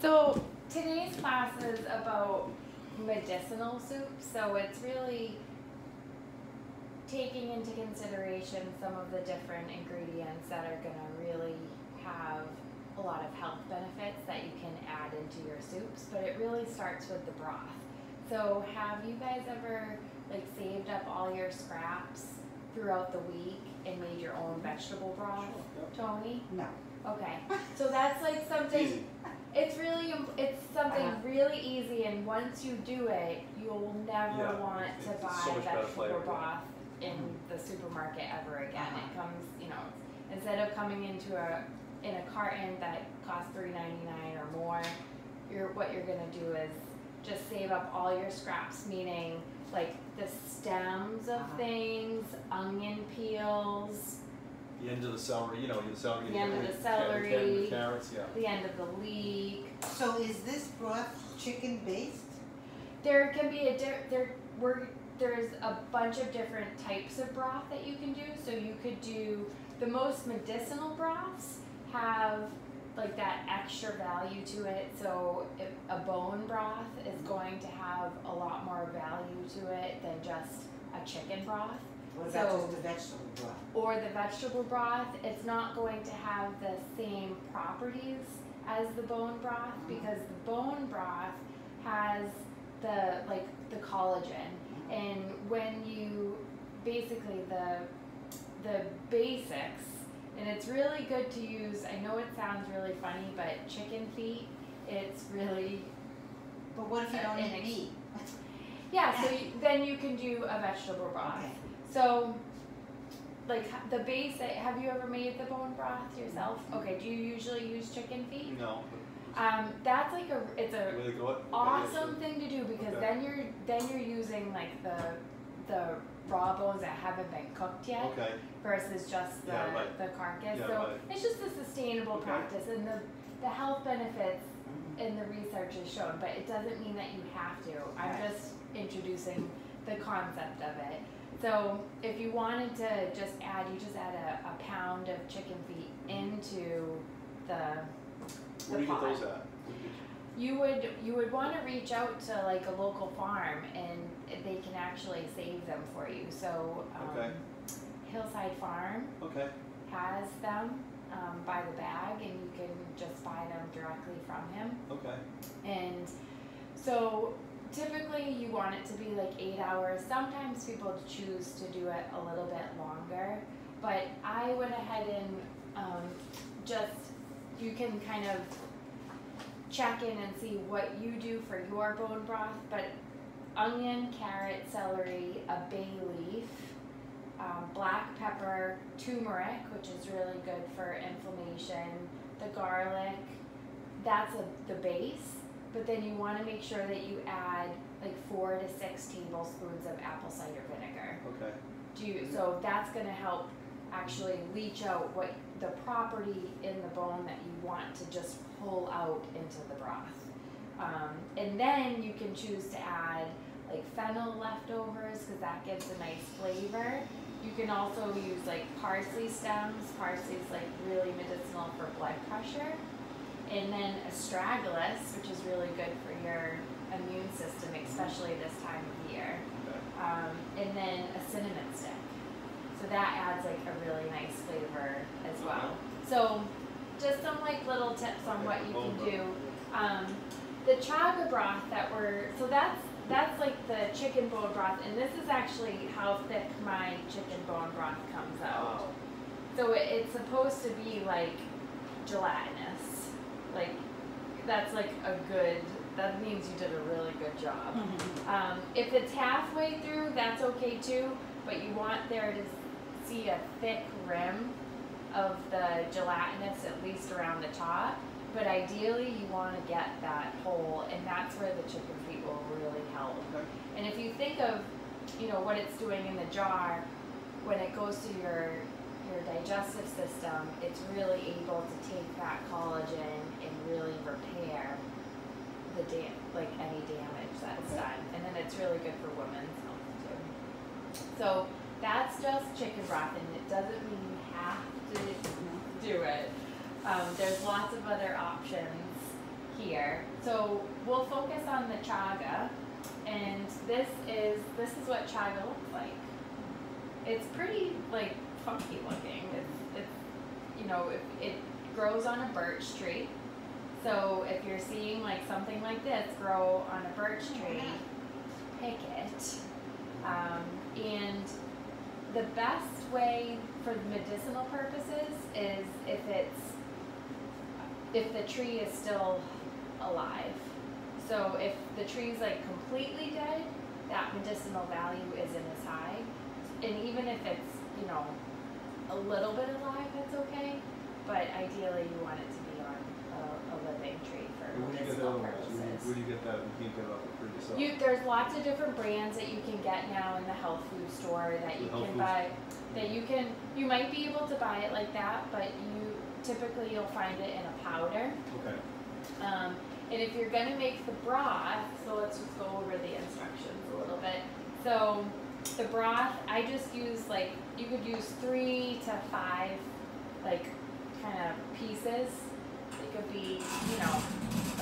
So today's class is about medicinal soups, so it's really taking into consideration some of the different ingredients that are going to really have a lot of health benefits that you can add into your soups, but it really starts with the broth. So have you guys ever like saved up all your scraps throughout the week and made your own vegetable broth? Sure. Tony? No. Okay, so that's like something, it's something really easy, and once you do it, you'll never want to buy so vegetable broth in the supermarket ever again. It comes, you know, instead of coming in a carton that costs $3.99 or more, what you're gonna do is just save up all your scraps, meaning like the stems of things, onion peels, the end of the celery, you know, the end of the celery, the carrots, yeah. the end of the leek. So is this broth chicken based? There can be there's a bunch of different types of broth that you can do. So you could do, the most medicinal broths have like that extra value to it. So if a bone broth is going to have a lot more value to it than just a chicken broth. What about just the vegetable broth? Or the vegetable broth, it's not going to have the same properties as the bone broth, because the bone broth has the collagen, and when you basically the basics, and it's really good to use, I know it sounds really funny, but chicken feet, it's really. But what if you don't eat meat? Yeah, so then you can do a vegetable broth. Okay. So, like the basic, have you ever made the bone broth yourself? Okay, do you usually use chicken feet? No. That's like it's a Really good? awesome thing to do, because then you're using like the raw bones that haven't been cooked yet, versus just the carcass. It's just a sustainable practice, and the health benefits in the research is shown, but it doesn't mean that you have to. I'm just introducing the concept of it. So if you wanted to just add, a pound of chicken feet into the Where do you pot. get those at? You would want to reach out to like a local farm, and they can actually save them for you. So Hillside Farm has them by the bag, and you can just buy them directly from him. And so typically you want it to be like 8 hours. Sometimes people choose to do it a little bit longer, but I went ahead and you can kind of check in and see what you do for your bone broth, but onion, carrot, celery, a bay leaf, black pepper, turmeric, which is really good for inflammation, the garlic, that's the base. But then you want to make sure that you add like 4 to 6 tablespoons of apple cider vinegar. So that's going to help actually leach out what the property in the bone that you want to just pull out into the broth. And then you can choose to add like fennel leftovers, because that gives a nice flavor. You can also use like parsley stems. Parsley is like really medicinal for blood pressure. And then astragalus, which is really good for your immune system, especially this time of year. And then a cinnamon stick. So that adds like a really nice flavor as well. So just some like little tips on what you can do. The chaga broth that's like the chicken bone broth, and this is actually how thick my chicken bone broth comes out. So it's supposed to be like gelatinous. Like that's like that means you did a really good job. If it's halfway through, that's okay too, but you want there to see a thick rim of the gelatinous at least around the top, but ideally you want to get that whole, and that's where the chicken feet will really help. And if you think of, you know, what it's doing in the jar, when it goes to your digestive system, it's really able to take that collagen and really repair any damage that's done. And then it's really good for women's health too. So that's just chicken broth, and it doesn't mean you have to do it. There's lots of other options here. So we'll focus on the chaga, and this is what chaga looks like. It's pretty like funky looking. It's you know, it grows on a birch tree. So if you're seeing like something like this grow on a birch tree, pick it. And the best way for medicinal purposes is if the tree is still alive. So if the tree's like completely dead, that medicinal value isn't as high. And even if it's, you know, a little bit alive, that's okay. But ideally you want it to be on a living tree for medicinal purposes. Where do you get that? You can't get it off the tree yourself. There's lots of different brands that you can get now in the health food store that you can buy. That you might be able to buy it like that, but typically you'll find it in a powder. Okay. And if you're gonna make the broth, so let's just go over the instructions a little bit. So the broth, I just use like, you could use 3 to 5 like kind of pieces. It could be, you know,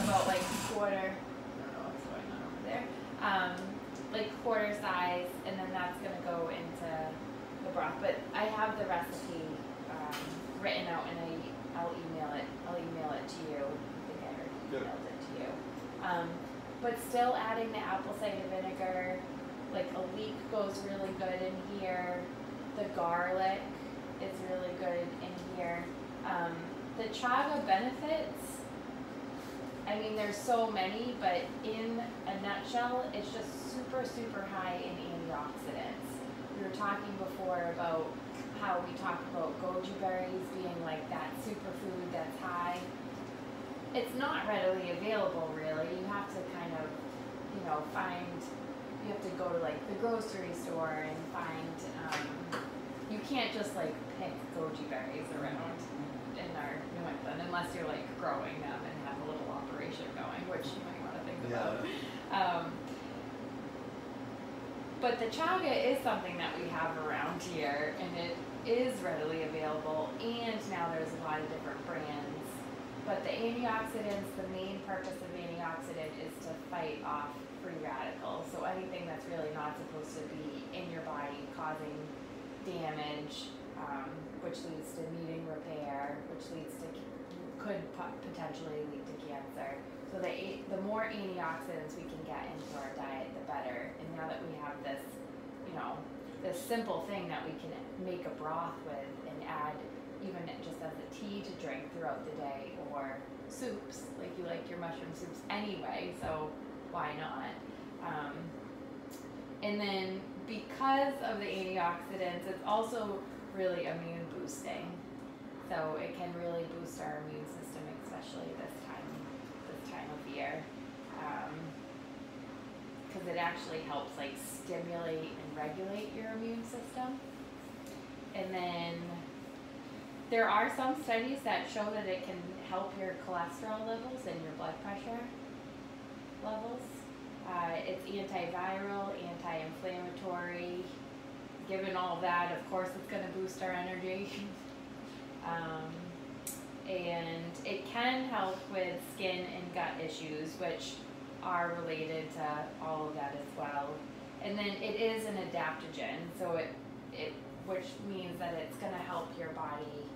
about like quarter, I don't know what's going on over there, like quarter size, and then that's gonna go into the broth. But I have the recipe written out, and I'll email it to you. I think I already emailed it to you. But still adding the apple cider vinegar, like a leek goes really good in here. The garlic is really good in here. The chaga benefits, I mean, there's so many, but in a nutshell, it's just super, super high in antioxidants. We were talking before about how we talk about goji berries being like that superfood that's high. It's not readily available, really. You have to kind of, you know, you have to go to like the grocery store and find, you can't just like pick goji berries around in our New England unless you're like growing them and have a little operation going, which you might want to think about. But the chaga is something that we have around here, and it is readily available, and now there's a lot of different brands. But the antioxidants, the main purpose of antioxidant is to fight off free radicals. So anything that's really not supposed to be in your body causing damage, which leads to needing repair, which could potentially lead to cancer. So the more antioxidants we can get into our diet, the better. And now that we have this, you know, this simple thing that we can make a broth with and add even just as a tea to drink throughout the day, or soups, like you like your mushroom soups anyway, so why not? And then because of the antioxidants, it's also really immune boosting. So it can really boost our immune system, especially this time of year. Because it actually helps like stimulate and regulate your immune system. And then there are some studies that show that it can help your cholesterol levels and your blood pressure levels. It's antiviral, anti-inflammatory. Given all that, of course, it's going to boost our energy. And it can help with skin and gut issues, which are related to all of that as well. And then it is an adaptogen, so which means that it's going to help your body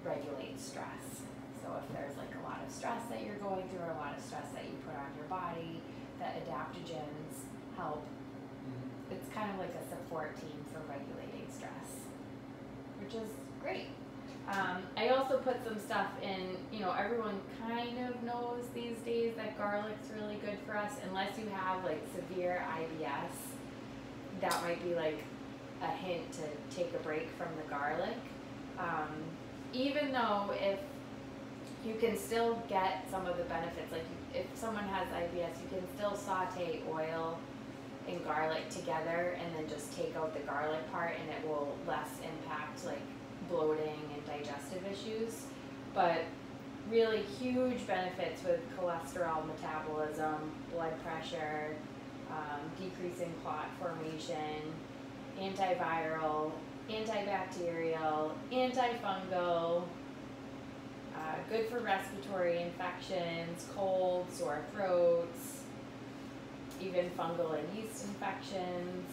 regulate stress. So if there's like a lot of stress that you're going through, or a lot of stress that you put on your body, the adaptogens help. It's kind of like a support team for regulating stress, which is great. I also put some stuff in, you know, everyone kind of knows these days that garlic's really good for us, unless you have like severe IBS. That might be like a hint to take a break from the garlic. Even though if you can still get some of the benefits, like if someone has IBS, you can still saute oil and garlic together and then just take out the garlic part, and it will less impact like bloating and digestive issues. But really huge benefits with cholesterol metabolism, blood pressure, decreasing clot formation, antiviral, antibacterial, antifungal, Good for respiratory infections, colds, sore throats, even fungal and yeast infections.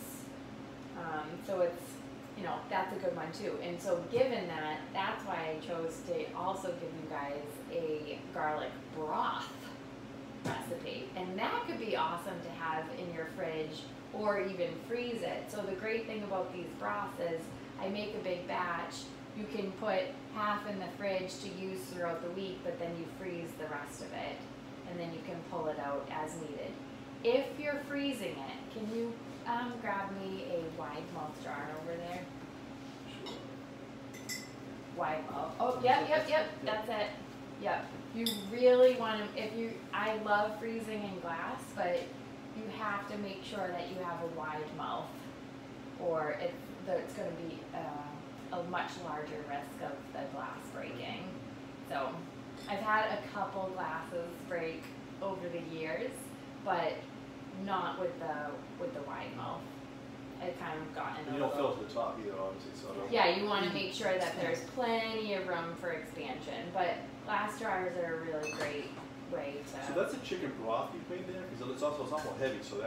So it's, you know, that's a good one too. And so given that, that's why I chose to also give you guys a garlic broth recipe. And that could be awesome to have in your fridge or even freeze it. So the great thing about these broths is I make a big batch. You can put half in the fridge to use throughout the week, but then you freeze the rest of it. And then you can pull it out as needed. If you're freezing it, can you grab me a wide mouth jar over there? Wide mouth. Oh, yep, that's it. Yep. You really want to, I love freezing in glass, but you have to make sure that you have a wide mouth, or it's going to be a much larger risk of the glass breaking. So I've had a couple glasses break over the years, but not with the wide mouth. It kind of gotten and you don't fill it to the top either, obviously. So yeah, you want to make sure that there's plenty of room for expansion. But glass jars are a really great way to. So that's a chicken broth you made there, because it's awful heavy. So is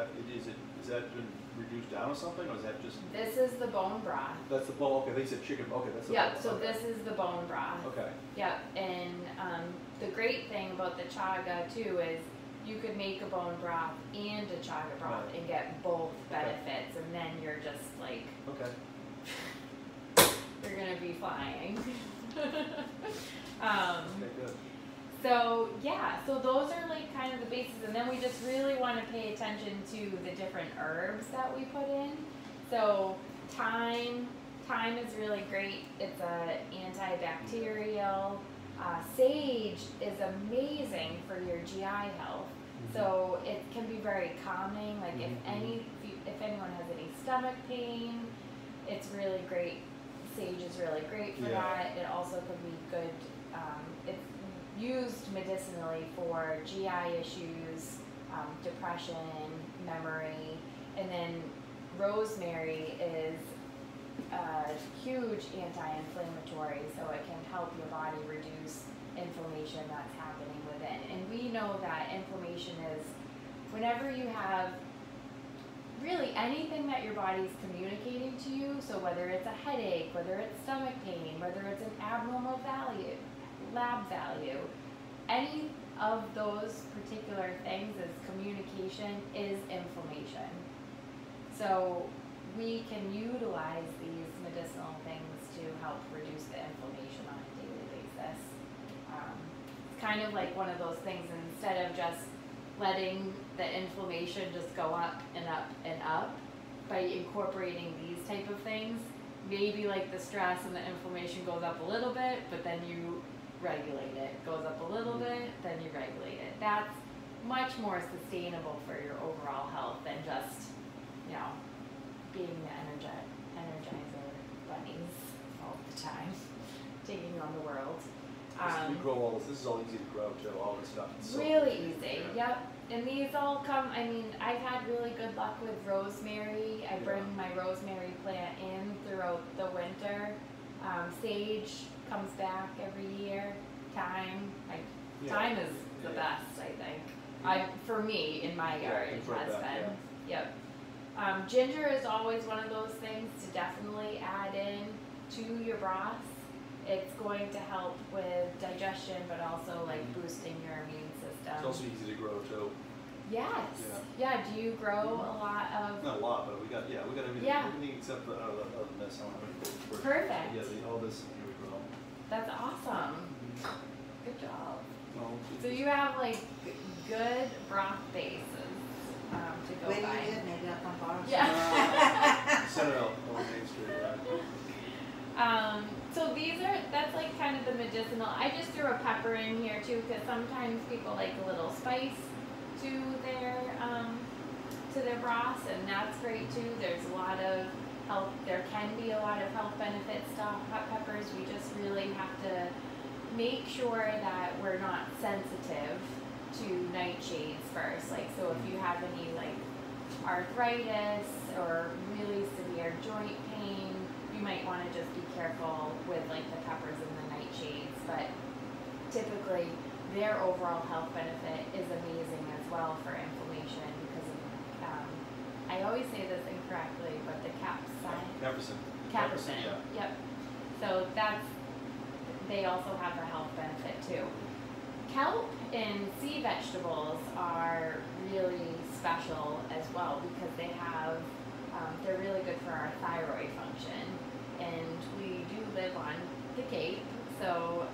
that been reduced down or something, or is that just? This is the bone broth. That's the bone. Okay, they said chicken. Okay, that's the bone. Yep. So okay. This is the bone broth. Okay. Yep. And the great thing about the chaga too is you could make a bone broth and a chaga broth and get both benefits, and then you're just like, you're gonna be flying. Okay, good. So yeah, so those are like kind of the bases, and then we just really want to pay attention to the different herbs that we put in. So thyme is really great. It's antibacterial. Sage is amazing for your GI health. So it can be very calming. Like if anyone has any stomach pain, it's really great. Sage is really great for that. It also could be good. It's used medicinally for GI issues, depression, memory, and then rosemary is a huge anti-inflammatory, so it can help your body reduce inflammation that's happening within. And we know that inflammation is whenever you have really anything that your body's communicating to you, so whether it's a headache, whether it's stomach pain, whether it's an abnormal lab value, any of those particular things is communication is inflammation. So we can utilize these medicinal things to help reduce the inflammation on a daily basis. It's kind of like one of those things, instead of just letting the inflammation just go up and up and up, by incorporating these type of things, maybe like the stress and the inflammation goes up a little bit, but then you regulate it. Goes up a little bit, then you regulate it. That's much more sustainable for your overall health than just, you know, being the energizer bunnies all the time, taking on the world. We grow all this. This is all easy to grow too. All this stuff. It's really easy. Yep. And these all come. I mean, I've had really good luck with rosemary. I bring my rosemary plant in throughout the winter. Sage comes back every year. Thyme. Thyme is the best, I think. For me, in my yard, it has been. Yep. Ginger is always one of those things to definitely add in to your broths. It's going to help with digestion, but also like boosting your immune system. It's also easy to grow too. Yes. Yeah. Do you grow a lot of? Not a lot, but we got everything. Yeah. Everything except for out of this. I don't have anything. Perfect. Yeah, all this here we grow. That's awesome. Good job. Well, so you have like good broth bases to go Where do by. you live? Maybe up on Bar. Yeah. Center out on Main Street. So that's like kind of the medicinal. I just threw a pepper in here too, because sometimes people like a little spice to their broths, and that's great too. There's a lot of health. There can be a lot of health benefits to hot peppers. We just really have to make sure that we're not sensitive to nightshades first. Like, so if you have any like arthritis or really severe joint pain, you might want to just be careful with like the peppers and the nightshades. But typically their overall health benefit is amazing as well for inflammation because of, I always say this incorrectly, but the capsaicin. Capsaicin. Yeah. Yep. So they also have a health benefit too. Kelp and sea vegetables are really special as well because they have, they're really good for our thyroid function. And we do live on the Cape, so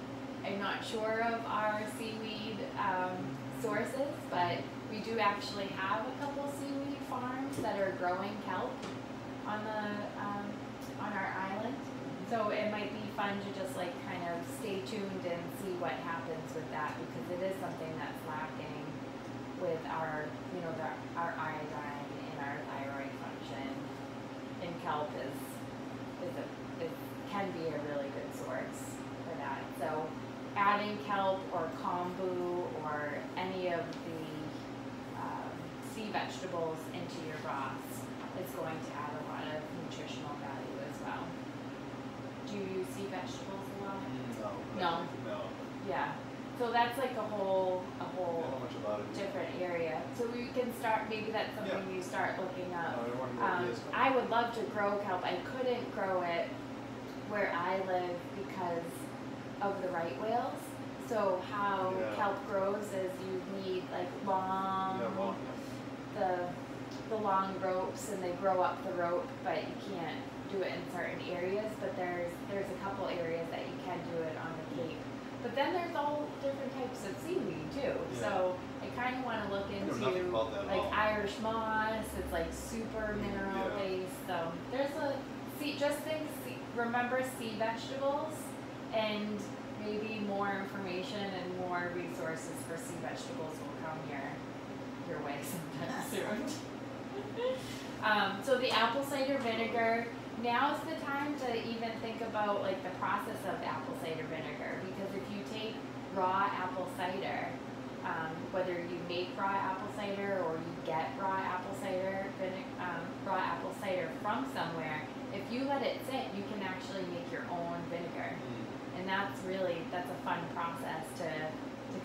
I'm not sure of our seaweed sources, but we do actually have a couple seaweed farms that are growing kelp on our island. So it might be fun to just like kind of stay tuned and see what happens with that because it is something that's lacking with our, our iodine and our thyroid function. And kelp can be a really good source for that. So adding kelp or kombu or any of the sea vegetables into your broths is going to add a lot of nutritional value as well. Do you use sea vegetables a lot? No. Yeah. So that's like a whole different area. So we can start, maybe that's something you start looking up. I would love to grow kelp. I couldn't grow it where I live because of the right whales. So how kelp grows is you need like the long ropes, and they grow up the rope, but you can't do it in certain areas. But there's a couple areas that you can do it on the Cape. But then there's all different types of seaweed too. Yeah. So I kind of want to look into like Irish moss. It's like super mineral based. So there's remember sea vegetables, and maybe more information and more resources for sea vegetables will come your way sometime soon. So the apple cider vinegar, now's the time to even think about like the process of apple cider vinegar, because if you take raw apple cider, whether you make raw apple cider or you get raw apple cider from somewhere, if you let it sit, you can actually make your own vinegar. And that's a fun process to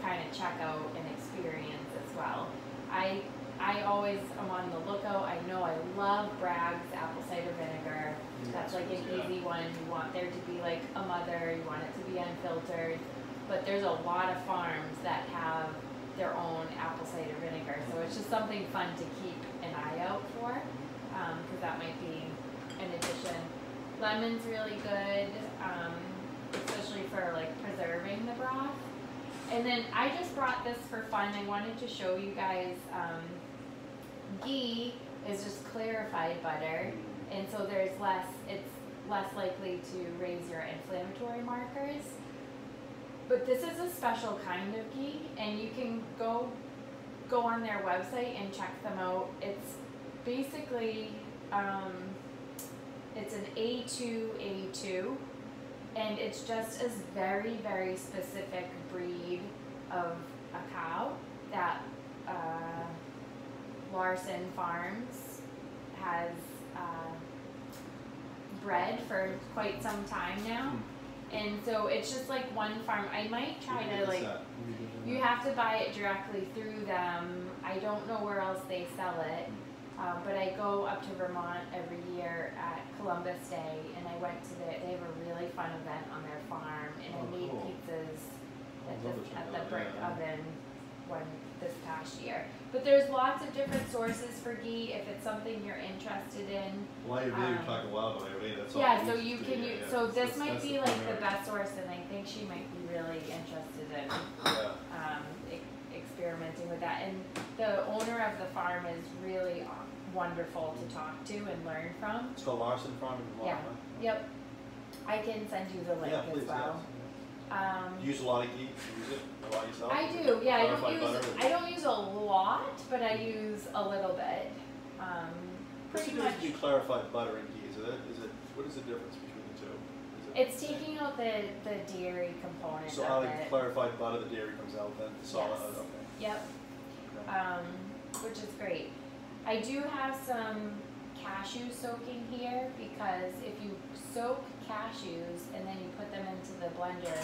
kind of check out and experience as well. I always am on the lookout. I know I love Bragg's apple cider vinegar. That's like an easy one. You want there to be like a mother, you want it to be unfiltered. But there's a lot of farms that have their own apple cider vinegar. So it's just something fun to keep an eye out for, because that might be an addition. Lemon's really good, especially for like preserving the broth. And then I just brought this for fun. I wanted to show you guys, ghee is just clarified butter, and so it's less likely to raise your inflammatory markers. But this is a special kind of ghee, and you can go on their website and check them out. It's basically, it's an A2, and it's just a very, very specific breed of a cow that Larson Farms has bred for quite some time now. And so it's just like one farm. I might try to you have to buy it directly through them. I don't know where else they sell it. But I go up to Vermont every year at Columbus Day, and I went to they have a really fun event on their farm, and I made pizzas at the brick oven this past year. But there's lots of different sources for ghee if it's something you're interested in. Well, you're talking wild Ayurveda, that's all. Yeah, so you can use, so this might be like the best source, and I think she might be really interested in experimenting with that. And the owner of the farm is really wonderful to talk to and learn from. It's called Larson Farm in Vermont, Yeah. huh? Yep. I can send you the link please, as well. You use a lot of ghee? You use it a lot yourself? I do, yeah. I don't use a lot, but I use a little bit. Pretty much. You clarified butter and ghee. What is the difference between the two? It's taking out the dairy component so of how the clarified butter, the dairy comes out then? Solid. Yes. Okay. Yep. Okay. Which is great. I do have some cashew soaking here because if you soak cashews and then you put them into the blender,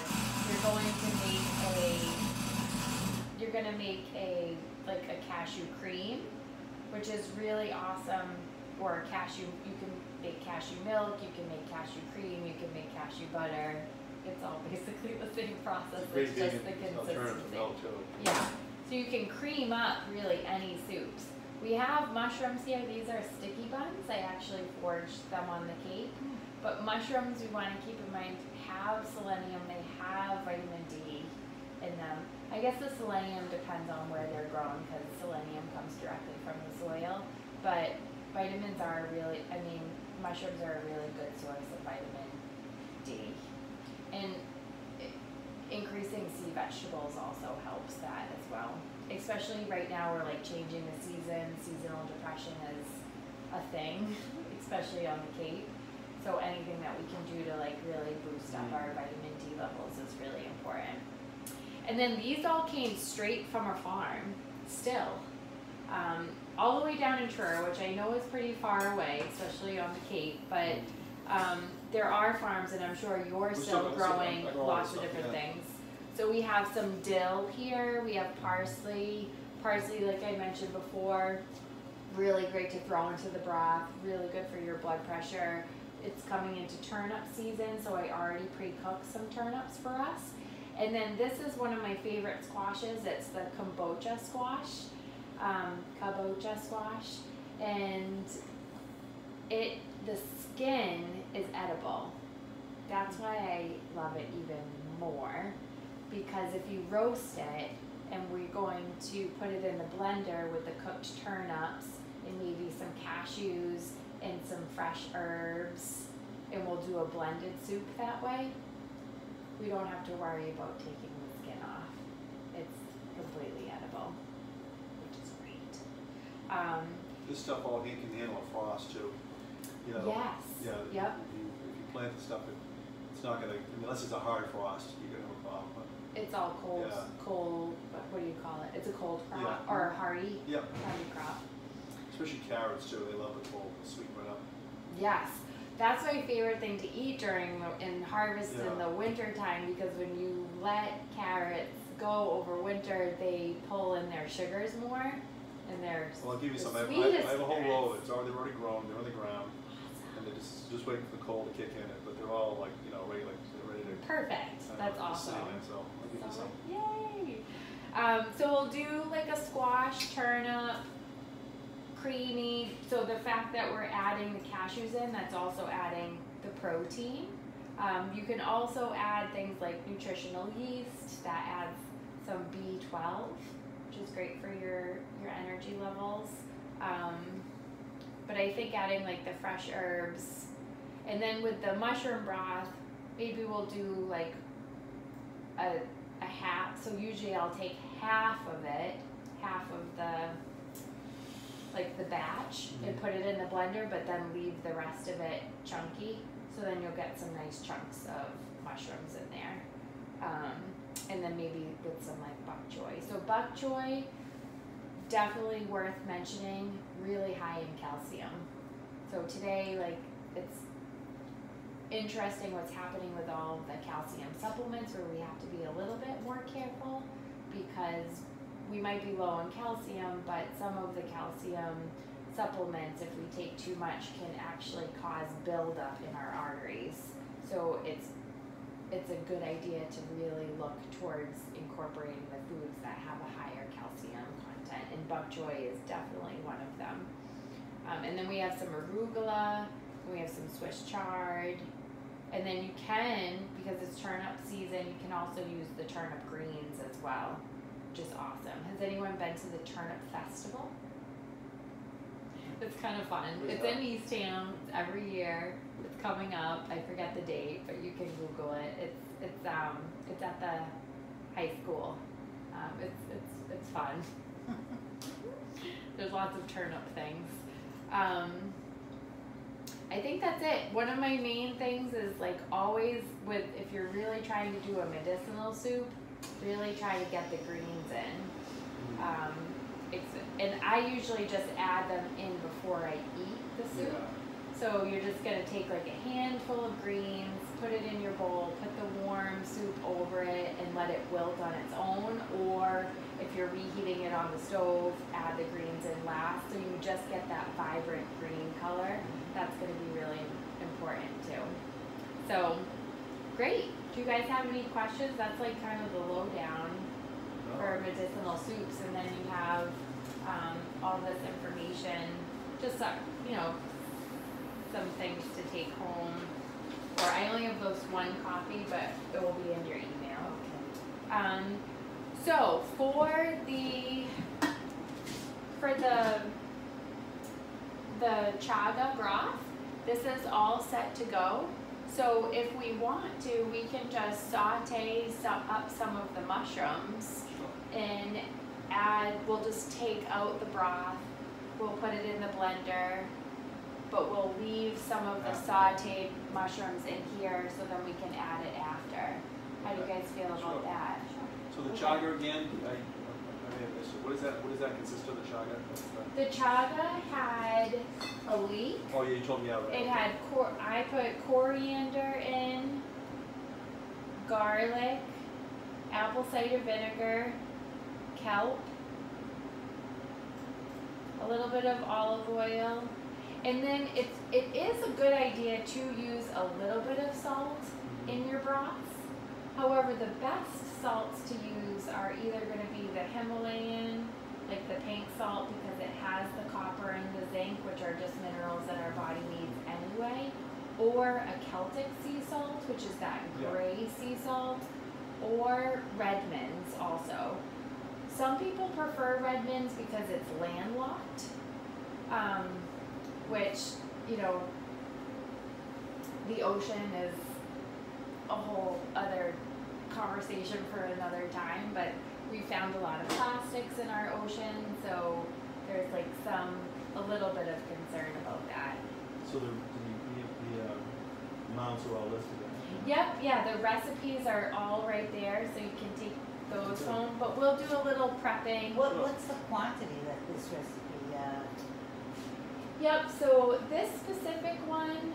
you're going to make a like a cashew cream, which is really awesome. Or cashew, you can make cashew milk, you can make cashew cream, you can make cashew butter. It's all basically the same process. It's just the consistency. Yeah. So you can cream up really any soups. We have mushrooms here. These are sticky buns. I actually forged them on the Cape. But mushrooms, we want to keep in mind, have selenium. They have vitamin D in them. I guess the selenium depends on where they're grown because selenium comes directly from the soil. But vitamins are mushrooms are a really good source of vitamin D. And increasing sea vegetables also helps that as well. Especially right now we're like changing the season. Seasonal depression is a thing, especially on the Cape. So anything that we can do to like really boost up our vitamin D levels is really important. And then these all came straight from a farm still. All the way down in Truro, which I know is pretty far away, especially on the Cape, but there are farms, and I'm sure you're still growing lots of different things. So we have some dill here, we have parsley. Parsley, like I mentioned before, really great to throw into the broth, really good for your blood pressure. It's coming into turnip season, so I already pre-cooked some turnips for us. And then this is one of my favorite squashes. It's the kabocha squash. And the skin is edible. That's why I love it even more, because if you roast it, and we're going to put it in the blender with the cooked turnips and maybe some cashews and some fresh herbs, and we'll do a blended soup that way, we don't have to worry about taking the skin off. It's completely edible. This stuff all can handle a frost too. You know, yes. Yeah. Yep. If you plant the stuff, it's not gonna, unless it's a hard frost, you're gonna have a problem. It's all cold. Yeah. Cold. What do you call it? It's a cold crop, Yeah. or a hardy. Yep. Hardy crop. Especially carrots too. They love the cold. Sweeten it up. Yes. That's my favorite thing to eat in harvest in the winter time, because when you let carrots go over winter, they pull in their sugars more. And they're Well, I'll give you some. I have a whole row. They're already grown. They're on the ground, and they're just waiting for the cold to kick in. But they're all like ready to. Perfect. That's awesome. So I'll give you some. Yay! So we'll do like a squash, turnip, creamy. So the fact that we're adding the cashews in, that's also adding the protein. You can also add things like nutritional yeast that adds some B12. Which is great for your energy levels. But I think adding like the fresh herbs, and then with the mushroom broth, maybe we'll do like a half. So usually I'll take half of the batch, and put it in the blender, but then leave the rest of it chunky. So then you'll get some nice chunks of mushrooms in there. And then maybe with some like bok choy. So bok choy, definitely worth mentioning, really high in calcium. So today, like, it's interesting what's happening with all the calcium supplements, where we have to be a little bit more careful, because we might be low on calcium, but some of the calcium supplements, if we take too much, can actually cause buildup in our arteries. So it's a good idea to really look towards incorporating the foods that have a higher calcium content, and bok choy is definitely one of them. And then we have some arugula, we have some Swiss chard, and then you can, because it's turnip season, you can also use the turnip greens as well, which is awesome. Has anyone been to the Turnip Festival? It's kind of fun. It's in Eastham every year. It's coming up. I forget the date, but you can Google it. It's at the high school. It's fun. There's lots of turnip things. I think that's it. One of my main things is, like, always if you're really trying to do a medicinal soup, really try to get the greens in. and I usually just add them in before I eat the soup. Yeah. So you're just gonna take like a handful of greens, put it in your bowl, put the warm soup over it and let it wilt on its own, or if you're reheating it on the stove, add the greens in last so you just get that vibrant green color. That's gonna be really important too. So, great. Do you guys have any questions? That's like kind of the lowdown for medicinal soups, and then you have all this information, just you know, some things to take home. Or I only have those one copy, but it will be in your email. Okay. So for the chaga broth, this is all set to go. So if we want to, we can just saute up some of the mushrooms and we'll just take out the broth, we'll put it in the blender, but we'll leave some of the sauteed mushrooms in here so then we can add it after. How do you guys feel about that? So the chaga again, I may have missed it. What does that consist of, the chaga? The chaga had a leek. Oh yeah, you told me that, right? It had, I put coriander in, garlic, apple cider vinegar, kelp, a little bit of olive oil, and then it is a good idea to use a little bit of salt in your broths. However, the best salts to use are either going to be the Himalayan, like the pink salt, because it has the copper and the zinc, which are just minerals that our body needs anyway, or a Celtic sea salt, which is that gray sea salt, or Redmond's also. Some people prefer Redmond's because it's landlocked, which, you know, the ocean is a whole other conversation for another time, but we found a lot of plastics in our ocean, so there's like a little bit of concern about that. So the amounts are all listed in. Yep, yeah, the recipes are all right there, so you can take those home, but we'll do a little prepping. What's the quantity that this recipe? Yep, so this specific one,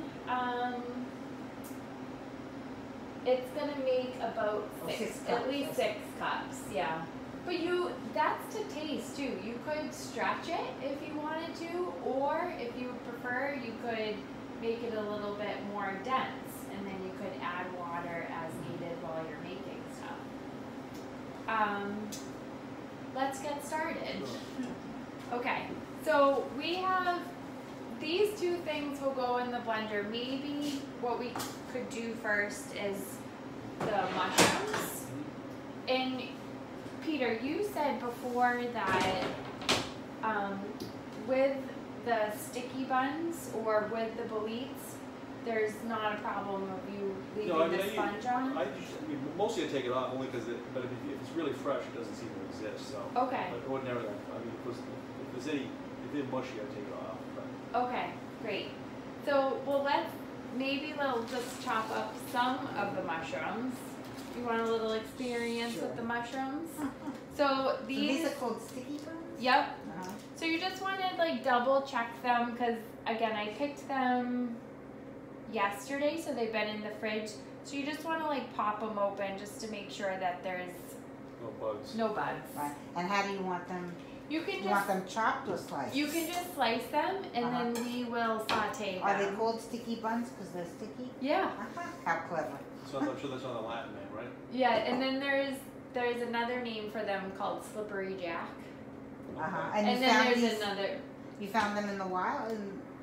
it's gonna make about at least 6 cups, yeah. But that's to taste too. You could stretch it if you wanted to, or if you prefer, you could make it a little bit more dense, and then you could add water as needed while you're making stuff. Let's get started. Okay, so we have these 2 things will go in the blender. Maybe what we could do first is the mushrooms. And Peter, you said before that with the sticky buns or with the boletes, there's not a problem of you leaving the sponge on? Mostly I take it off only because but if it's really fresh, it doesn't seem to exist. So. Okay. But ordinarily, if it's mushy, I take it off. But. Okay, great. So, maybe we'll just chop up some of the mushrooms. You want a little experience with the mushrooms? So these are called sticky buns? Yep. So you just want to like double check them, because again, I picked them yesterday, so they've been in the fridge. So you just want to like pop them open just to make sure that there's no bugs. Right. And how do you want them? You can want them chopped or sliced? You can just slice them, and then we will saute them. Are they called sticky buns because they're sticky? Yeah. How clever. So I'm sure that's on the Latin name, right? Yeah, and then there's another name for them called slippery jack. And then there's another. You found them in the wild?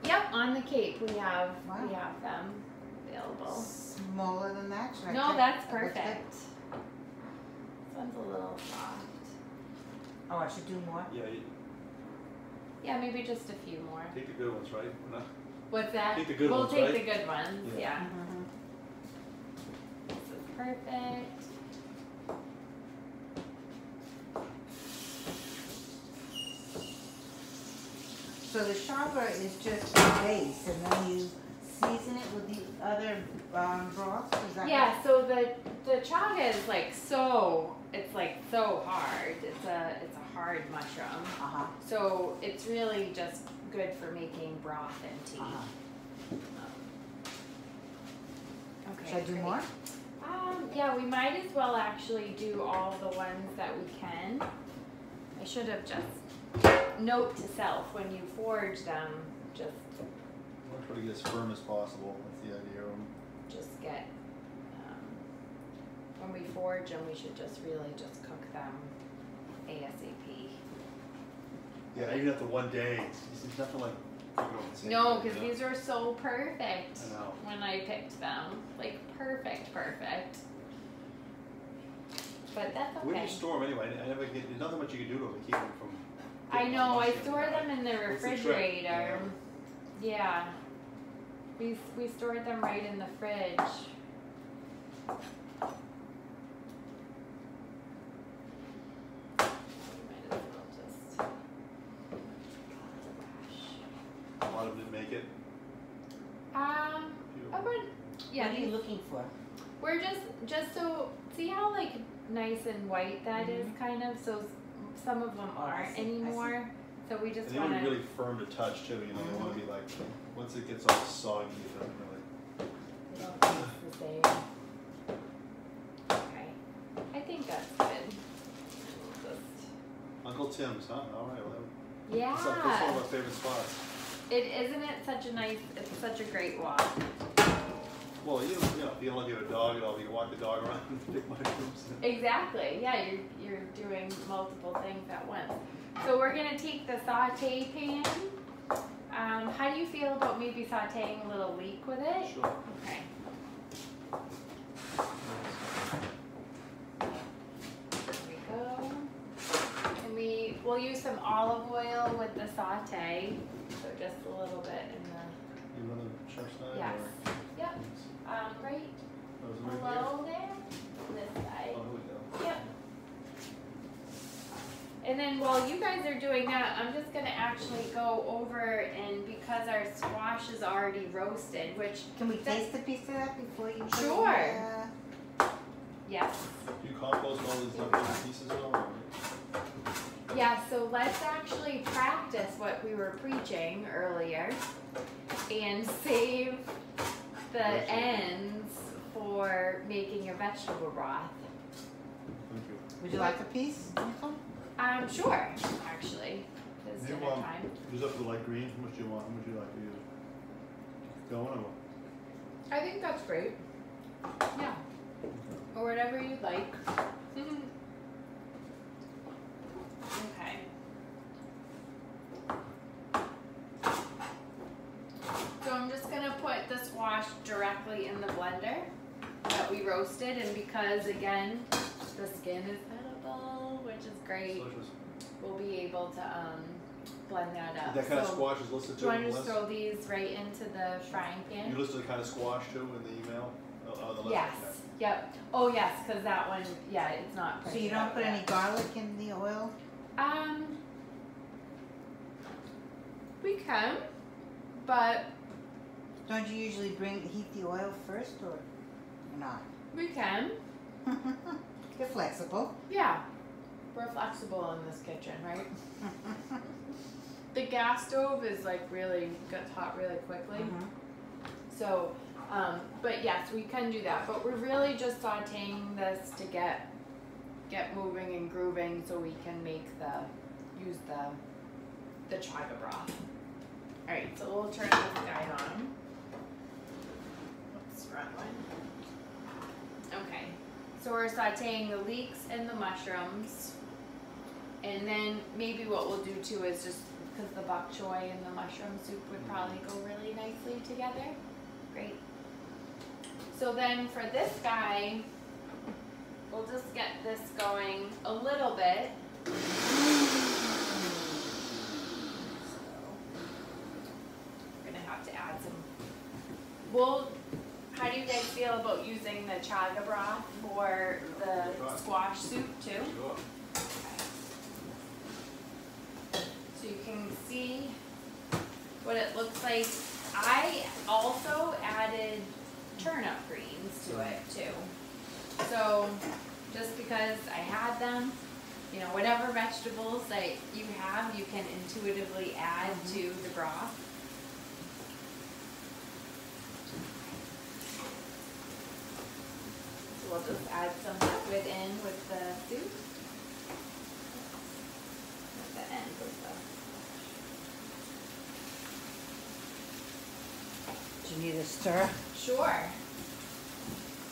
Yep, on the Cape we have them available. Smaller than that? No, that's perfect. This one's a little soft. Oh, I should do more? Yeah. Yeah, maybe just a few more. Take the good ones, right? No. What's that? Take the good ones, We'll take the good ones, yeah. Mm-hmm. This is perfect. So the sharper is just the base, and then you season it with the other broths? Is that right? So the chaga is like so hard. It's a hard hard mushroom. So it's really just good for making broth and tea. Okay. Should I do great. more? Yeah, we might as well actually do all the ones that we can. I should have just note to self when you forge them, just I'll try to get as firm as possible. That's the idea. just get when we forge them, we should just really just cook them ASAP. Yeah, even after one day, it's nothing like cooking over the same No, day, because you know? these are so perfect I know. when I picked them. Like perfect. But that's okay. Where do you store them anyway? I never get. There's nothing much you can do to them to keep them from. I getting know, all I mushy store inside. them in the What's the trick? refrigerator. Yeah. We stored them right in the fridge. Might as well just A lot of them didn't make it. I would, yeah, What are you looking for? we're just so, see how like nice and white that is kind of, so some of them Oh, I aren't see, I see. anymore, so we just And they want want to to, be really firm to touch too. You know, they want to be like once it gets all soggy, it doesn't really. they don't taste the same. Okay, I think that's good. We'll just, Uncle Tim's, huh? All right. Well, yeah. that's one of our favorite spots. Isn't it such a nice, it's such a great walk. Well, you know, if you don't have a dog at all, you can walk the dog around and pick mushrooms. Exactly, yeah, you're doing multiple things at once. So we're gonna take the saute pan. How do you feel about maybe sauteing a little leek with it? Sure. Okay. There we go. And we'll use some olive oil with the saute. So just a little bit in the, You run the chef side? yes, Or? yep, right Oh, is it right here? below there, this side. Oh, here we go. Yep. And then while you guys are doing that, I'm just gonna actually go over, and because our squash is already roasted, which, Can we taste a piece of that before you put it in Sure. the- yes. Do you compost all these leftover pieces at all? Or? Yeah, so let's actually practice what we were preaching earlier and save the ends for making a vegetable broth. Thank you. Would you like a piece, Nicole? Sure, actually, it's You dinner want time. use up the light green? How much do you want? How much do you like to use? Going or what? I think that's great. Yeah. Or whatever you'd like. Okay. So I'm just gonna put the squash directly in the blender that we roasted, and because again, the skin is edible, which is great, Delicious. we'll be able to blend that up. That kind of So, squash is listed do too you in want the to just list? throw these right into the frying pan? You listed the kind of squash too in the email? The list? Yes. Okay. Yep. Oh yes, because that one, yeah, it's not. So you printed don't out put yet. any garlic in the oil? We can, but Don't you usually heat the oil first or not? we can. You're flexible. Yeah, we're flexible in this kitchen, right? The gas stove is like really gets hot really quickly. So, but yes, we can do that. But we're really just sauteing this to get moving and grooving, so we can use the chaga broth. All right, so we'll turn this guy on. Let's run one. Okay, so we're sauteing the leeks and the mushrooms, and then maybe what we'll do too is just because the bok choy and the mushroom soup would probably go really nicely together. Great. So then for this guy, we'll just get this going a little bit. We're gonna have to add some. How do you guys feel about using the chaga broth for the squash soup too? Sure. So you can see what it looks like. I also added turnip greens to it too. So just because I had them, you know, whatever vegetables that you have, you can intuitively add to the broth. So we'll just add some liquid in with the soup. At the end of the... Do you need a stir? Sure.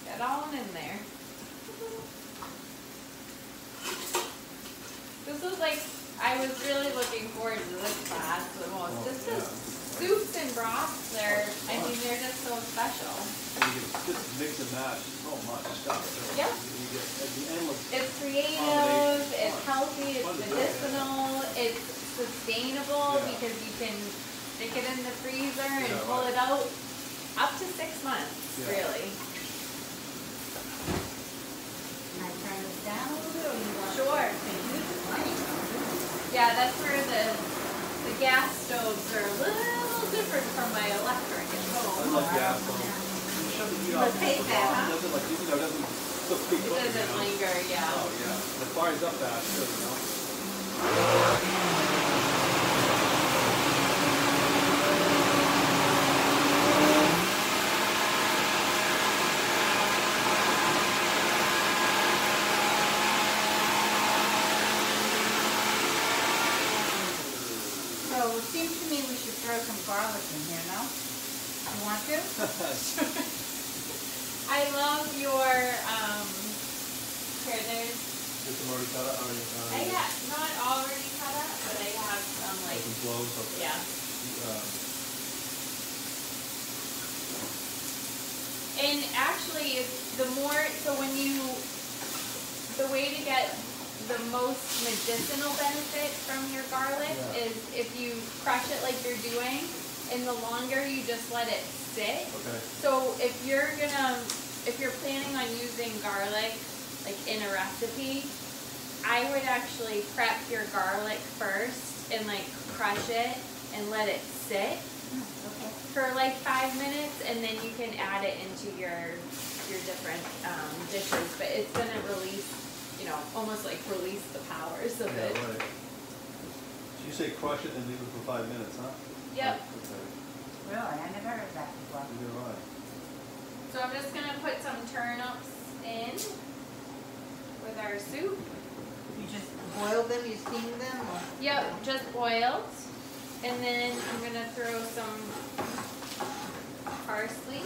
Get all in there. This was like, I was really looking forward to this class the most. Just the soups and broths, I mean, they're just so special. And you can just mix and match so much stuff. Yep. You get the endless. It's creative, it's healthy, it's medicinal, it's sustainable because you can stick it in the freezer and pull it out up to 6 months, really. Can I turn this down a little bit, or you want Sure. Yeah, that's where the gas stoves are a little different from my electric at I home. love gas stoves. You shut the heat off. Let's take that, huh? It doesn't like, you know, doesn't still keep It cooking, doesn't you know? linger, yeah. Oh, yeah. It fires up fast, too, you know? So it seems to me we should throw some garlic in here, no? You want to? I love your, here, there's, Get some already cut up, I got, not already cut up, but I have some like, some cloves, okay. yeah. And actually, the more, so when you, the way to get the most medicinal benefit from your garlic is if you crush it like you're doing, and the longer you just let it sit. Okay. So if you're planning on using garlic, like in a recipe, I would actually prep your garlic first and like crush it and let it sit for like 5 minutes, and then you can add it into your different dishes. But it's gonna release, you know, almost like release the powers of it. Right. So you say crush it and leave it for 5 minutes, huh? Yep. Okay. Really? I never heard of that before. You're right. So I'm just gonna put some turnips in with our soup. You just boil them, you steam them, or? Yep, just boiled. And then I'm gonna throw some parsley.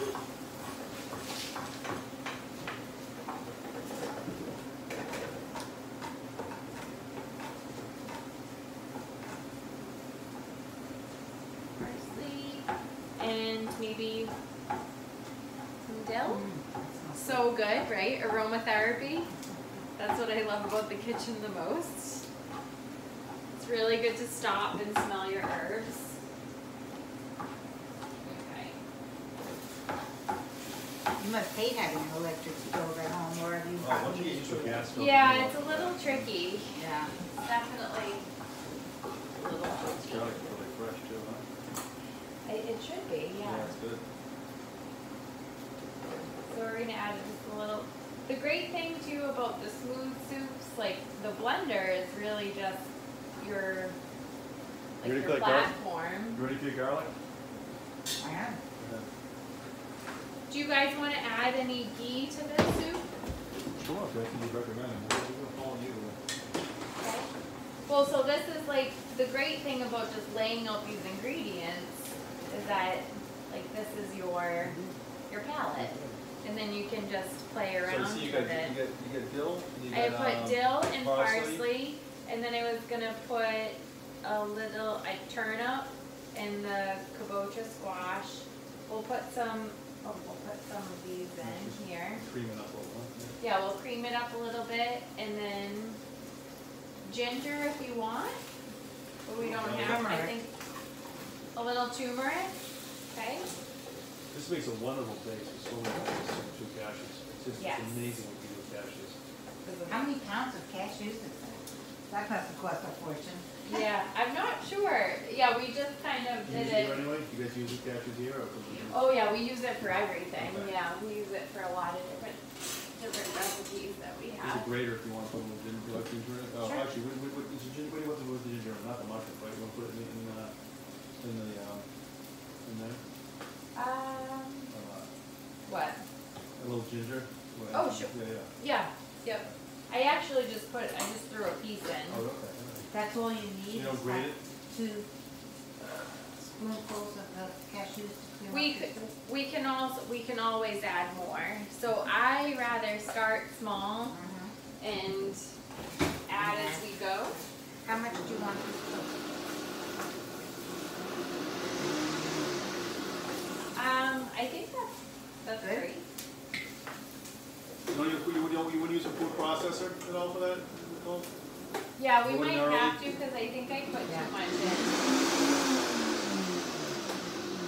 And maybe some dill. So good, right? Aromatherapy. That's what I love about the kitchen the most. It's really good to stop and smell your herbs. Okay. You must hate having an electric stove at home, or have you Once probably you get used to a gas stove. Yeah, it's a little tricky. Yeah. Definitely a little It's tricky. garlic really fresh too, huh? It should be, yeah. Yeah, it's good. So we're gonna add just a little. The great thing too about the smooth soups, like the blender, is really just your You ready your for that garlic? platform. You ready for your garlic? I am. Yeah. Do you guys want to add any ghee to this soup? Sure, if that's what you recommend. We're gonna follow you. Okay. Well, so this is like the great thing about just laying out these ingredients is that like this is your palette, and then you can just play around So you with got it. you got dill. You I got, put dill and parsley. parsley, and then I was gonna put a turnip and the kabocha squash. We'll put some of these in here. Cream it up a little. Yeah, we'll cream it up a little bit, and then ginger if you want, but we don't have. I think a little turmeric. Okay. This makes a wonderful taste. It's so nice. Two cashews. It's just Yes. amazing what you do with cashews. How many pounds of cashews is that? That must have cost a fortune. Yeah, I'm not sure. Yeah, we just kind of Do you did use it it. anyway? You guys use the cashews here or? Oh yeah, we use it for everything. Okay. Yeah, we use it for a lot of different different recipes that we There's have. a grater if you want to put a little ginger, like ginger in it. Oh, Sure. actually, what is the ginger? What do you want to do with the ginger? Not the mushrooms, right? You want to put it in there? What? A little ginger. Oh, sure. Yeah. Yeah. Yep. I actually I just threw a piece in. Oh, okay. All right. That's all you need? You don't is grate like it? 2 spoonfuls of the cashews to clear up the We can always add more. So I rather start small and add as we go. How much do you want this cook? I think that's Good. great. You wouldn't use a food processor at all for that, Nicole? Yeah, we might Ordinarily- have to because I think I put Yeah. too much in.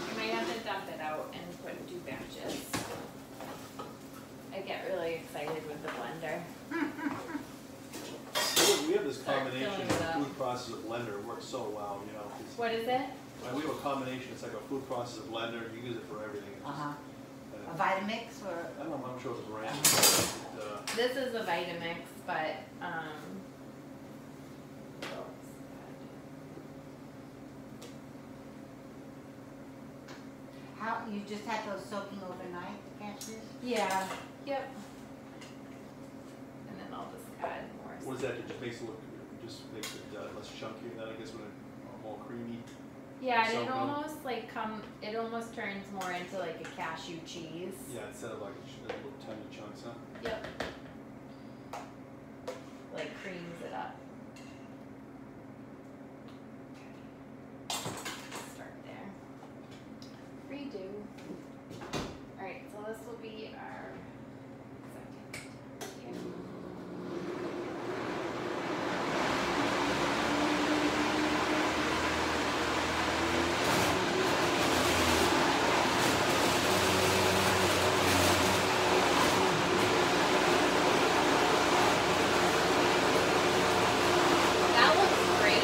I might have to dump it out and put in 2 batches. I get really excited with the blender. We have this Start combination filling it up. of food processor blender, it works so well, you know. What is it? We have a combination, it's like a food processor blender, you use it for everything. It's just- A Vitamix or? I don't know, I'm sure it's a brand. This is a Vitamix, but How, you just had those soaking overnight, the cashews? yeah, yep. And then I'll just add more. What is that, it just makes it look, just makes it less chunky, and then I guess when it, more creamy. Yeah, and So it good. almost it almost turns more into like a cashew cheese. Yeah, instead of like little tiny chunks, huh? Yep. Like creams it up. Start there. Redo. Alright, so this will be our second here. That looks great.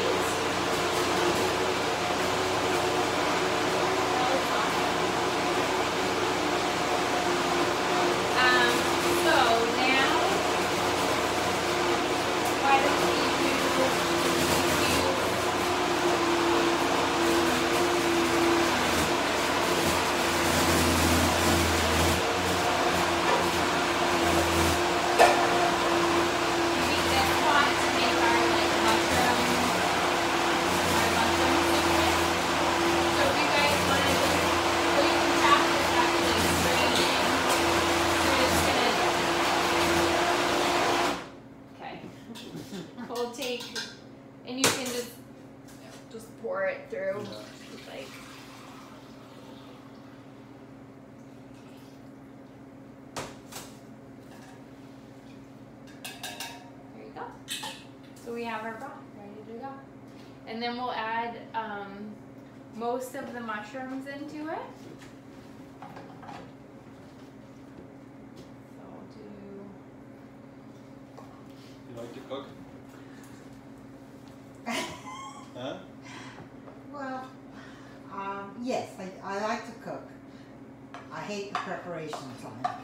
That looks awesome. So now, why don't we use this pot to make our mushroom soup. So if you guys want to just, well, you can tap this actually straight in. We're just gonna, okay. We'll take, and you can just pour it through, like. There you go. So we have our broth ready to go. And then we'll add most of the mushrooms into it. So we'll do, You like to cook? Huh? Well, yes, I like to cook. I hate the preparation time.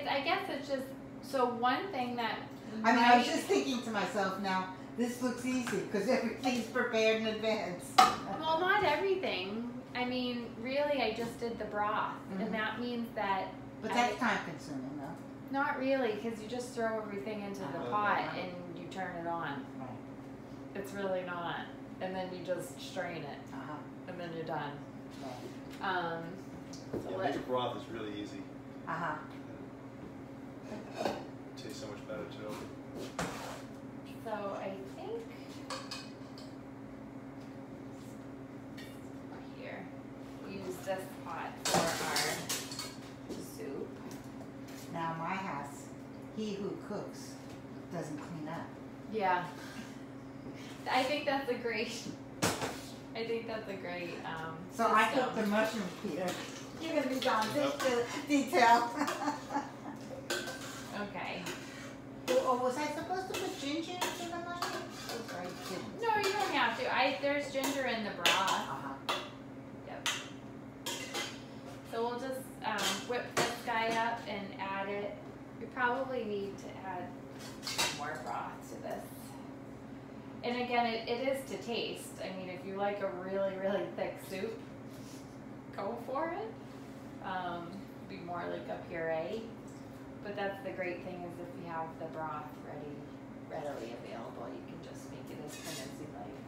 I guess it's just, so one thing that I mean, I was just thinking to myself now, this looks easy because everything's prepared in advance. well, not everything. I mean, really, I just did the broth, and that means that. But that's time consuming though. Not really, because you just throw everything into the pot and you turn it on. Right. It's really not. And then you just strain it, and then you're done. Right. So Yeah, let, making broth is really easy. Tastes so much better too. so I think here we use this pot for our soup. Now my house, he who cooks doesn't clean up. Yeah, I think that's a great. So I cook the mushrooms, Peter. You're gonna be gone this detail. Okay. Oh, was I supposed to put ginger into the mushrooms? Oh, sorry, didn't. No, you don't have to. There's ginger in the broth. Yep. So we'll just whip this guy up and add it probably need to add more broth to this. And again, it is to taste. I mean, if you like a really, really thick soup, go for it. Be more like a puree. But that's the great thing is if you have the broth readily available, you can just make it as thin as you like.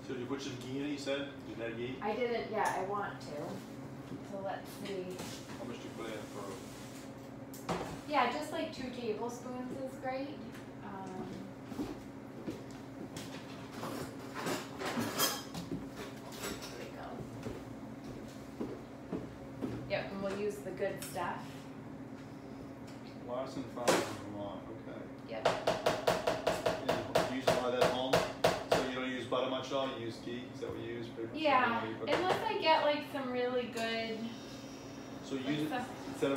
So did you put some ghee in it, you said? Did you add ghee? I didn't, yeah, I want to. So let's see. How much do you put in for? Yeah, just like 2 tablespoons is great. There we go. Yep, and we'll use the good stuff. Larson Farms, Vermont, okay. Yep. And you use a lot of that at home? So you don't use butter much at all, you use ghee? Is that what you use? Pretty much Yeah, everywhere you unless I get like some really good. So you use it stuff. instead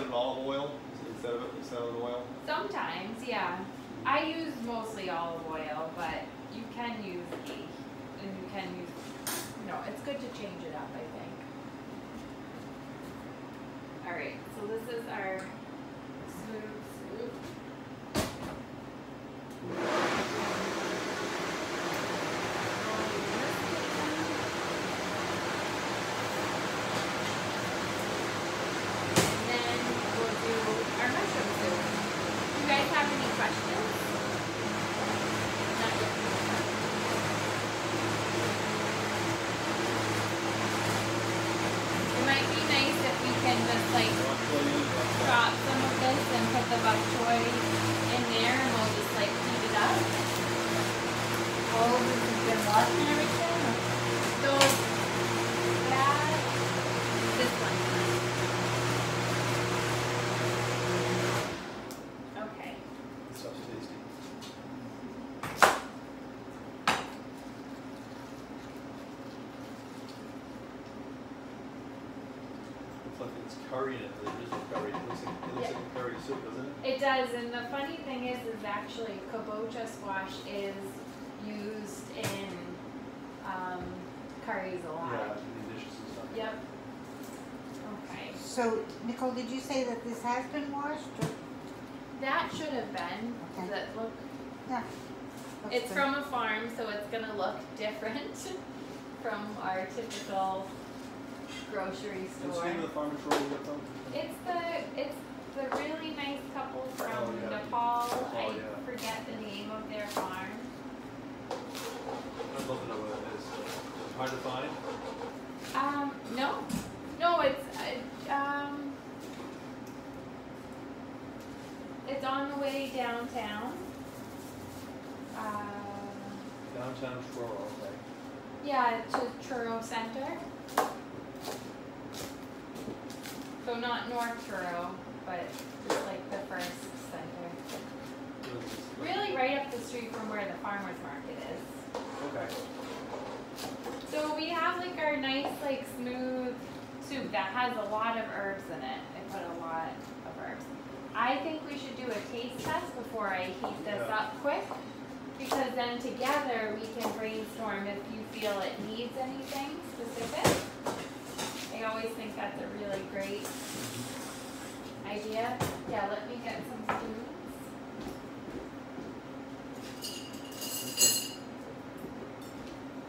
of olive oil? Instead of oil? Sometimes, yeah. I use mostly olive oil, but you can use ghee. And you can use, it's good to change it up, I think. Alright, so this is our smooth soup. And then we'll do our mushroom soup. Do you guys have any questions? Not yet. It might be nice if we can just like drop some of this and put the bok choy in there and we'll just like heat it up. Oh, this has been washed and everything? So that, this one. Okay. This stuff's tasty. Looks like it's curry in it, but there is no curry. It looks like a curry soup, doesn't it? It does, and the funny thing is actually kabocha squash is used in curries a lot. Yeah, in dishes and stuff. Yep. Okay. So, Nicole, did you say that this has been washed? Or? That should have been. Okay. Does it look? Yeah. It's from a farm, so it's gonna look different from our typical grocery What's the store. name of the farm control you got from? It's the really nice couple from Oh, yeah. Nepal. Oh, I yeah. forget the name of their farm. I'd love to know what it is. Hard to find? No, it's on the way downtown. Downtown Truro, okay. Yeah, to Truro Center. So not North Truro, but just like the first center. Really right up the street from where the farmer's market is. Okay. So we have like our nice like smooth soup that has a lot of herbs in it. I put a lot of herbs. I think we should do a taste test before I heat this up quick, because then together we can brainstorm if you feel it needs anything specific. I always think that's a really great idea. Yeah, let me get some spoons.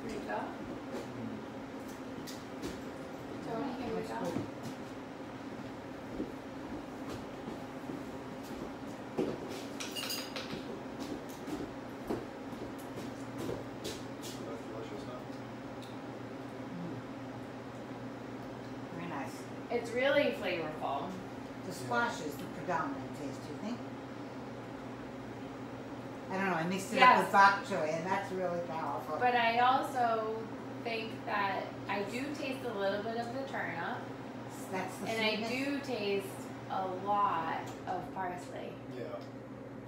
Here you go. Tony, here we go. Very nice. It's really flavorful. The squash is the predominant taste, do you think? I don't know, I mixed it up with bok choy and that's really powerful. But I also think that I do taste a little bit of the turnip. That's the And I sweetness. do taste a lot of parsley. Yeah,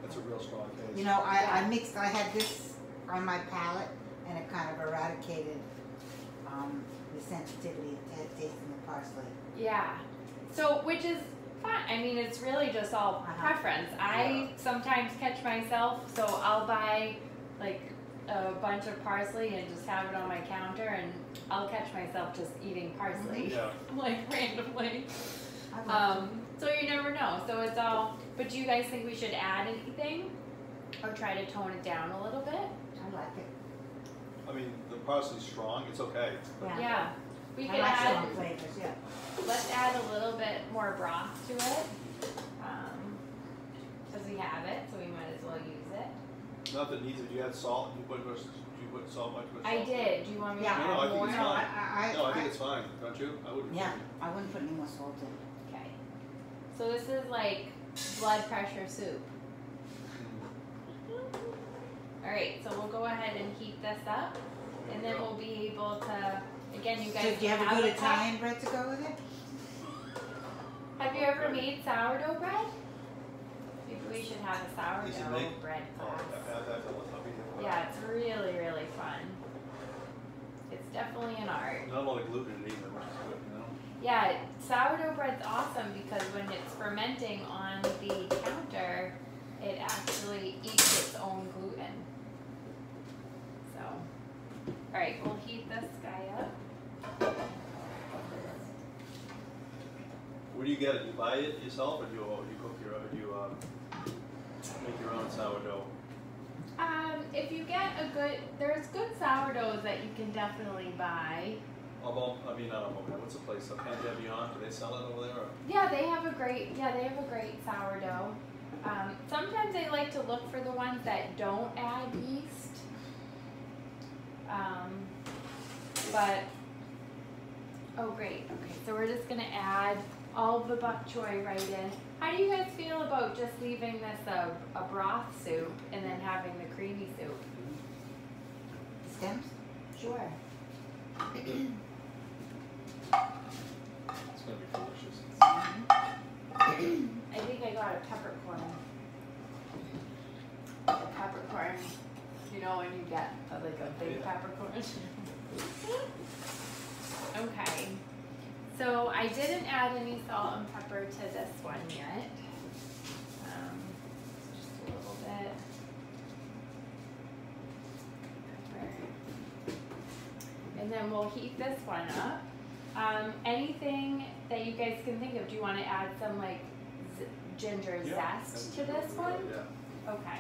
that's a real strong taste. You know, I had this on my palate and it kind of eradicated the sensitivity to tasting the parsley. Yeah. So, which is fine. I mean, it's really just all preference. I sometimes catch myself, so I'll buy like a bunch of parsley and just have it on my counter, and I'll catch myself just eating parsley, like randomly. So you never know. So it's all. But do you guys think we should add anything, or try to tone it down a little bit? I like it. I mean, the parsley's strong, it's okay. Yeah. Yeah. We I can like add. strong flavors, yeah. Let's add a little bit more broth to it, because we have it, so we might as well use it. Not that it needs it. Do you add salt? Do you put salt much? I did. Do you want me to Yeah. add No, I think more? it's fine. No, I think it's fine. Don't you? I wouldn't. Yeah, I wouldn't put any more salt in. Okay. So this is like blood pressure soup. Alright, so we'll go ahead and heat this up, and then we'll be able to, again, you guys So do you have a good cup. Italian bread to go with it? Have you ever made sourdough bread? Maybe we should have a You should sourdough make- bread Oh, class. I'll be here. Yeah, it's really, really fun. It's definitely an art. Not a lot of gluten in it either, which is good, you know? Yeah, sourdough bread's awesome because when it's fermenting on the counter, it actually eats its own gluten. So, alright, we'll heat this guy up. Where do you get it? You buy it yourself, or do you cook your own? Do you make your own sourdough? If you get there's good sourdoughs that you can definitely buy. Not what's the place? Beyond? Do they sell it over there? Or? Yeah, they have a great sourdough. Sometimes I like to look for the ones that don't add yeast. Oh great, okay, so we're just gonna add all the bok choy right in. How do you guys feel about just leaving this a broth soup and then having the creamy soup? Stems? Sure. It's gonna be delicious. I think I got a peppercorn. A peppercorn, you know when you get like a big peppercorn. Okay, so I didn't add any salt and pepper to this one yet. Just a little bit. Pepper. And then we'll heat this one up. Anything that you guys can think of? Do you want to add some like ginger zest to this one? Yeah. Okay.